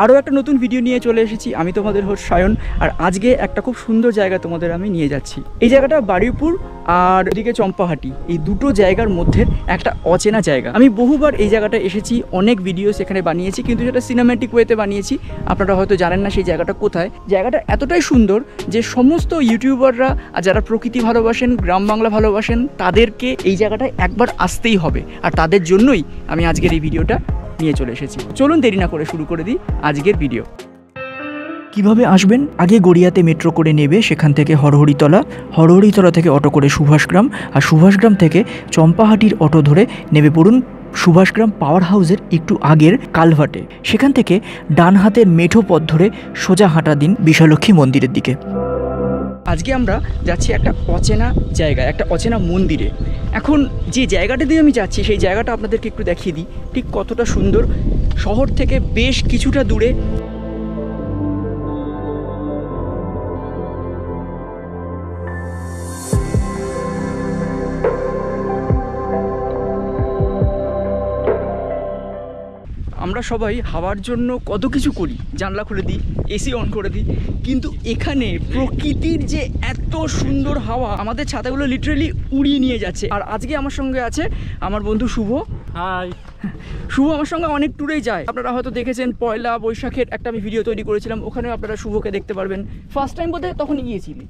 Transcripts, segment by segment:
আরও একটা নতুন ভিডিও নিয়ে চলে এসেছি। আমি তোমাদের হোস্ট সায়ন, আর আজকে একটা খুব সুন্দর জায়গা তোমাদের আমি নিয়ে যাচ্ছি। এই জায়গাটা বারুইপুর আর ওদিকে চম্পাহাটি, এই দুটো জায়গার মধ্যে একটা অচেনা জায়গা। আমি বহুবার এই জায়গাটা এসেছি, অনেক ভিডিও সেখানে বানিয়েছি, কিন্তু সেটা সিনেম্যাটিক ওয়েতে বানিয়েছি। আপনারা হয়তো জানেন না সেই জায়গাটা কোথায়। জায়গাটা এতটাই সুন্দর যে সমস্ত ইউটিউবাররা আর যারা প্রকৃতি ভালোবাসেন, গ্রাম বাংলা ভালোবাসেন, তাদেরকে এই জায়গাটায় একবার আসতেই হবে। আর তাদের জন্যই আমি আজকের এই ভিডিওটা নিয়ে চলে এসেছি। চলুন দেরি না করে শুরু করে দিই আজকের ভিডিও। কিভাবে আসবেন? আগে গড়িয়াতে মেট্রো করে নেবে, সেখান থেকে হরহরিতলা, হরহরিতলা থেকে অটো করে সুভাষগ্রাম, আর সুভাষগ্রাম থেকে চম্পাহাটির অটো ধরে নেমে পড়ুন সুভাষগ্রাম পাওয়ার হাউসের একটু আগের কালভার্টে। সেখান থেকে ডান হাতের মেঠো পথ ধরে সোজা হাঁটা দিন বিশালক্ষী মন্দিরের দিকে। আজকে আমরা যাচ্ছি একটা অচেনা জায়গায়, একটা অচেনা মন্দিরে। এখন যে জায়গাটা দিয়ে আমি যাচ্ছি সেই জায়গাটা আপনাদেরকে একটু দেখিয়ে দিই ঠিক কতটা সুন্দর। শহর থেকে বেশ কিছুটা দূরে। আমরা সবাই হাওয়ার জন্য কত কিছু করি, জানলা খুলে দিই, এসি অন করে দিই, কিন্তু এখানে প্রকৃতির যে এত সুন্দর হাওয়া আমাদের ছাতাগুলো লিটারালি উড়িয়ে নিয়ে যাচ্ছে। আর আজকে আমার সঙ্গে আছে আমার বন্ধু শুভ। হাই। শুভ আমার সঙ্গে অনেক ট্যুরেই যায়, আপনারা হয়তো দেখেছেন পয়লা বৈশাখের একটা আমি ভিডিও তৈরি করেছিলাম, ওখানেও আপনারা শুভকে দেখতে পারবেন। ফার্স্ট টাইম বোধহয় তখনই গিয়েছিলি,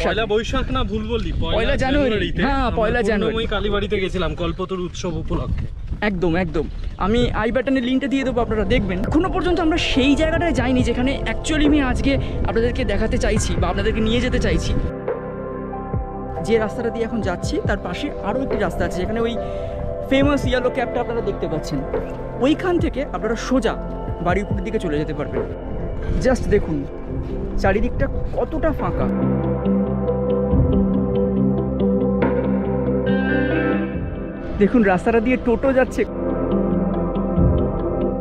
পয়লা বৈশাখ না ভুল বললি, পয়লা জানুয়ারিতে। হ্যাঁ, পয়লা জানুয়ারি কালীবাড়িতে গেছিলাম কল্পতরু উৎসব উপলক্ষে। একদম একদম, আমি আই বাটনের লিঙ্কটা দিয়ে দেবো, আপনারা দেখবেন। এখনো পর্যন্ত আমরা সেই জায়গাটায় যাইনি যেখানে অ্যাকচুয়ালি আমি আজকে আপনাদেরকে দেখাতে চাইছি বা আপনাদেরকে নিয়ে যেতে চাইছি। যে রাস্তাটা দিয়ে এখন যাচ্ছি তার পাশে আরও একটি রাস্তা আছে, যেখানে ওই ফেমাস ইয়েলো ক্যাবটা আপনারা দেখতে পাচ্ছেন। ওইখান থেকে আপনারা সোজা বারুইপুরের দিকে চলে যেতে পারবেন। জাস্ট দেখুন চারিদিকটা কতটা ফাঁকা। দেখুন রাস্তাটা দিয়ে টোটো যাচ্ছে।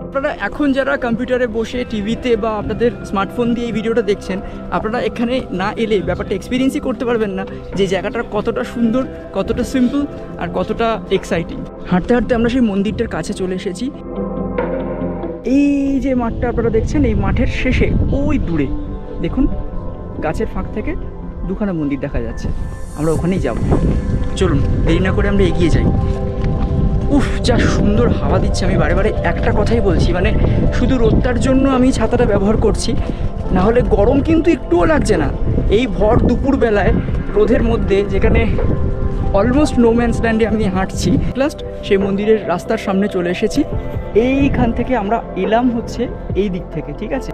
আপনারা এখন যারা কম্পিউটারে বসে টিভিতে বা আপনাদের স্মার্টফোন দিয়ে এই ভিডিওটা দেখছেন, আপনারা এখানে না এলে ব্যাপারটা এক্সপিরিয়েন্সই করতে পারবেন না যে জায়গাটা কতটা সুন্দর, কতটা সিম্পল আর কতটা এক্সাইটিং। হাঁটতে হাঁটতে আমরা সেই মন্দিরটার কাছে চলে এসেছি। এই যে মাঠটা আপনারা দেখছেন, এই মাঠের শেষে ওই দূরে দেখুন গাছের ফাঁক থেকে দুখানা মন্দির দেখা যাচ্ছে। আমরা ওখানেই যাব, চলুন দেরি না করে আমরা এগিয়ে যাই। উফ, যা সুন্দর হাওয়া দিচ্ছে। আমি বারে বারে একটা কথাই বলছি, মানে শুধু রোদটার জন্য আমি ছাতাটা ব্যবহার করছি, না হলে গরম কিন্তু একটুও লাগছে না। এই ভর দুপুরবেলায় রোদের মধ্যে, যেখানে অলমোস্ট নো ম্যানস ল্যান্ডে আমি হাঁটছি। লাস্ট সেই মন্দিরের রাস্তার সামনে চলে এসেছি। এইখান থেকে আমরা এলাম হচ্ছে এই দিক থেকে, ঠিক আছে?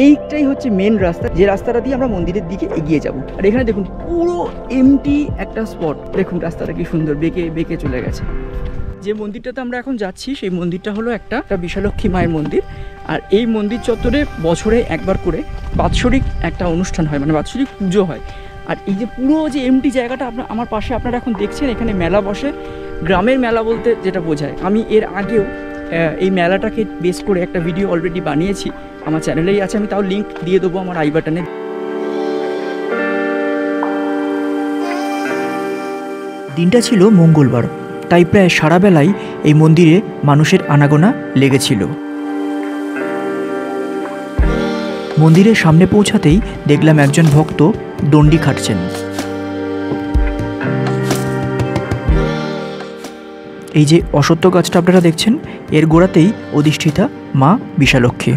এইটাই হচ্ছে মেন রাস্তা, যে রাস্তাটা দিয়ে আমরা মন্দিরের দিকে এগিয়ে যাব। আর এখানে দেখুন পুরো এমটি একটা স্পট। দেখুন রাস্তাটা কি সুন্দর বেঁকে বেঁকে চলে গেছে। যে মন্দিরটাতে আমরা এখন যাচ্ছি সেই মন্দিরটা হলো একটা বিশালক্ষী মায়ের মন্দির। আর এই মন্দির চত্বরে বছরে একবার করে বাৎসরিক একটা অনুষ্ঠান হয়, মানে বাৎসরিক পুজো হয়। আর এই যে পুরো যে এমটি জায়গাটা আমার পাশে আপনারা এখন দেখছেন, এখানে মেলা বসে। গ্রামের মেলা বলতে যেটা বোঝায়, আমি এর আগেও এই মেলাটাকে বেস করে একটা ভিডিও অলরেডি বানিয়েছি, আমার চ্যানেলেই আছে, আমি তাও লিঙ্ক দিয়ে দেবো আমার আই বাটনে। দিনটা ছিল মঙ্গলবার, তাই প্রায় সারা বেলায় এই মন্দিরে মানুষের আনাগোনা লেগেছিল। মন্দিরের সামনে পৌঁছাতেই দেখলাম একজন ভক্ত দণ্ডি খাটছেন। এই যে অশ্বত্থ গাছটা আপনারা দেখছেন, এর গোড়াতেই অধিষ্ঠিতা মা বিশালক্ষী।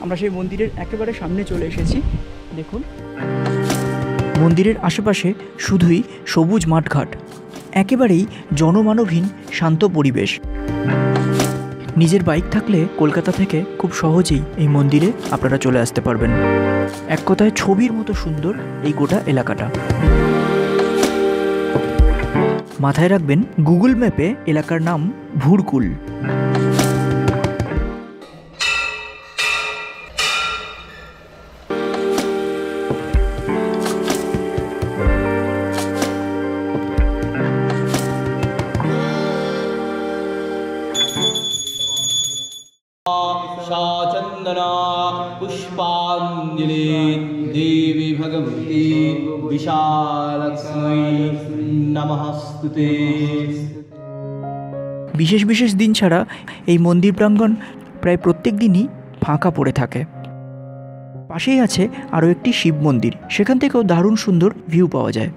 আমরা সেই মন্দিরের একেবারে সামনে চলে এসেছি। দেখুন মন্দিরের আশেপাশে শুধুই সবুজ মাঠঘাট, একেবারেই জনমানবহীন শান্ত পরিবেশ। নিজের বাইক থাকলে কলকাতা থেকে খুব সহজেই এই মন্দিরে আপনারা চলে আসতে পারবেন। এক কথায় ছবির মতো সুন্দর এই গোটা এলাকাটা। মাথায় রাখবেন গুগল ম্যাপে এলাকার নাম ভুরকুল। चंदना पुष्पांजलि देवी भगवती विशालक्ष्मी नमस्ते। বিশেষ বিশেষ দিন ছাড়া এই মন্দির প্রাঙ্গণ প্রায় প্রত্যেক দিনই ফাঁকা পড়ে থাকে। পাশেই আছে আরও একটি শিব মন্দির, সেখান থেকেও দারুণ সুন্দর ভিউ পাওয়া যায়।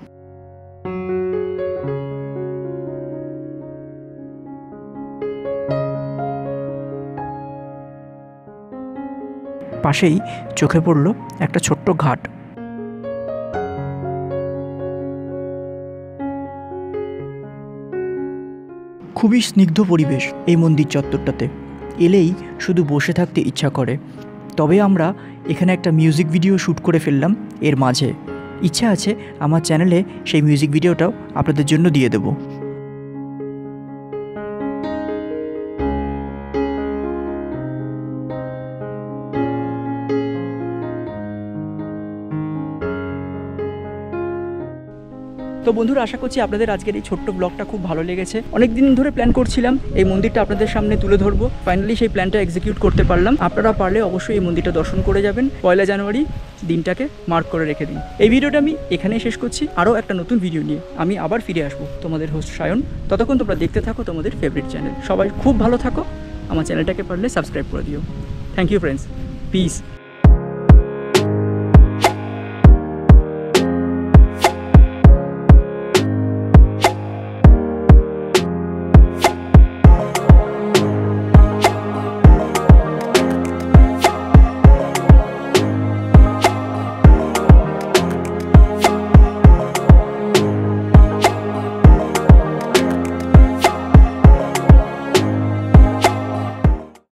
পাশেই চোখে পড়ল একটা ছোট্ট ঘাট। খুবই স্নিগ্ধ পরিবেশ এই মন্দির চত্বরটাতে, এলেই শুধু বসে থাকতে ইচ্ছা করে। তবে আমরা এখানে একটা মিউজিক ভিডিও শ্যুট করে ফেললাম এর মাঝে। ইচ্ছা আছে আমার চ্যানেলে সেই মিউজিক ভিডিওটাও আপনাদের জন্য দিয়ে দেবো। তো বন্ধুরা, আশা করছি আপনাদের আজকের এই ছোট্ট ব্লগটা খুব ভালো লেগেছে। অনেক দিন ধরে প্ল্যান করছিলাম এই মন্দিরটা আপনাদের সামনে তুলে ধরবো, ফাইনালি সেই প্ল্যানটা এক্সিকিউট করতে পারলাম। আপনারা পারলে অবশ্যই এই মন্দিরটা দর্শন করে যাবেন। 1 জানুয়ারি দিনটাকে মার্ক করে রেখে দিন। এই ভিডিওটা আমি এখানেই শেষ করছি। আরও একটা নতুন ভিডিও নিয়ে আমি আবার ফিরে আসবো, তোমাদের হোস্ট সায়ন। ততক্ষণ তোমরা দেখতে থাকো তোমাদের ফেভারিট চ্যানেল। সবাই খুব ভালো থাকো, আমার চ্যানেলটাকে পারলে সাবস্ক্রাইব করে দিও। Thank you friends, piece.